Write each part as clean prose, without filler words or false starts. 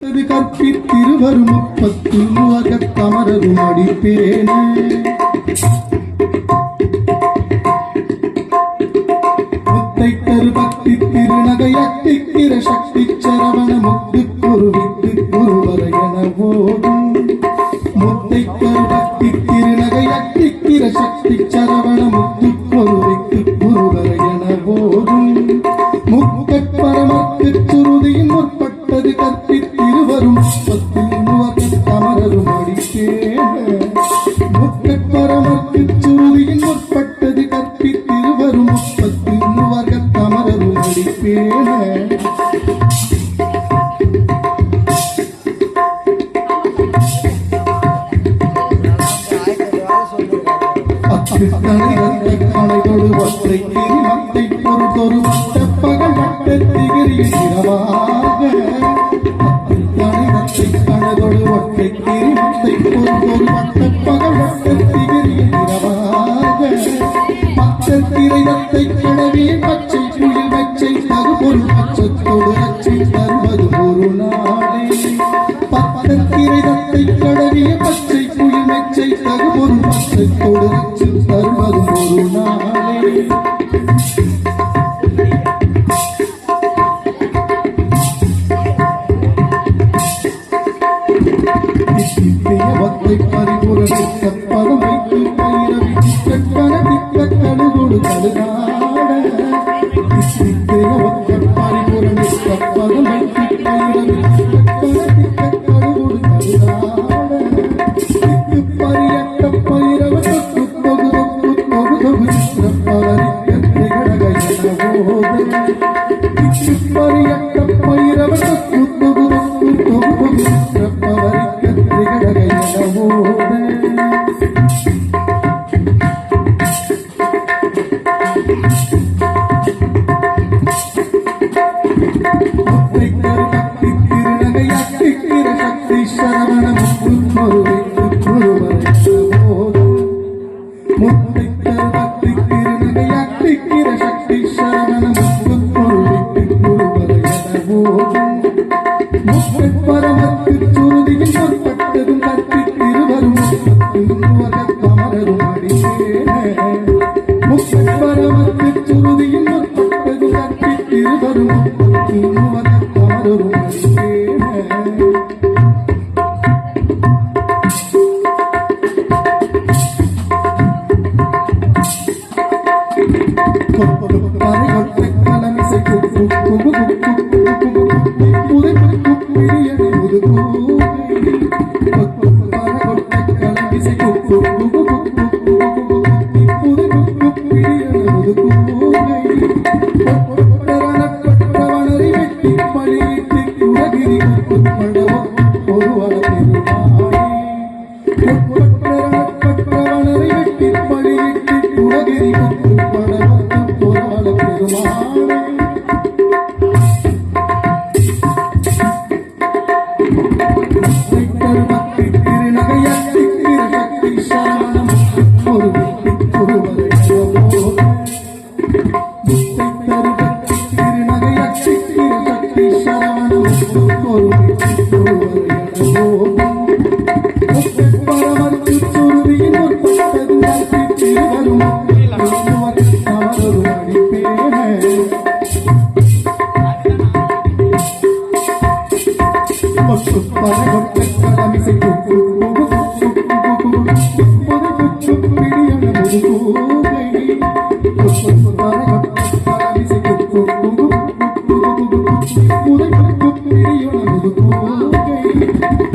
கற்பித்திருவரும் முப்பத்துலகத்தமரரும் அடிப்பேன முத்தை கருபக்தி திருநகையத்திக்கிற சக்தி சரவண முத்து குருவித்து குருவரையன போதும் முத்தை கருபக்தி திருநகையத்திக்கிற சக்தி சரவண முத்து குருவித்து குருவரையன போதும் முக்கட்பரமக்கு சுருதியின் முற்பட்டது கற்பித்திருவரும் முப்பத்துலகத்தமரரும் அடிப்பேன முக்கட்பரமக்கு சுருதியின் முற்பட்டது கற்பித்திருவரும் முப்பத்துலகத்தமரரும் அடிப்பேன அனைதொரு ஒற்றை திரிமத்தை பொறுத்தொரு வட்ட பகல் வட்ட திகிரியில் இரவாக அனைதொரு ஒற்றை திரிமத்தை பொறுத்தொரு வட்ட பகல் வட்ட திகிரியில் இரவாக பச்சை திரையத்தை கடவி பச்சை புயல் வச்சை தகுபொருள் பச்சத்தோடு அச்சை தருவது ஒரு நாளே பச்சை திரையத்தை கடவி பச்சை புயல் வச்சை தகுபொருள் பச்சத்தோடு அச்சை தருவது ஒரு நாளே பரிபூரண பதம் வைத்து பயிரவி கட்டண திக்கழுகோடு கழுதாட பரிபூரண பதம் வைத்து பயிரவி கட்டண திக்கழுகோடு கழுதாட பரியட்ட பயிரவ தொகு சித்திரப்பலரிக்க திகழகையனவோது பரியட்ட பயிரவ தொகு சித்திரப்பலரிக்க திகழகையனவோது பரமத்து சுருதியின் முற்பட்டதும் கற்பித்திருவரும் முப்பத்துலகத்தமரரும் அடிப்பேன பரமத்து சுருதியின் முற்பட்டதும் கற்பித்திருவரும்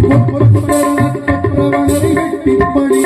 முப்பத்துலகத்தமரரும் அடிப்பேன படி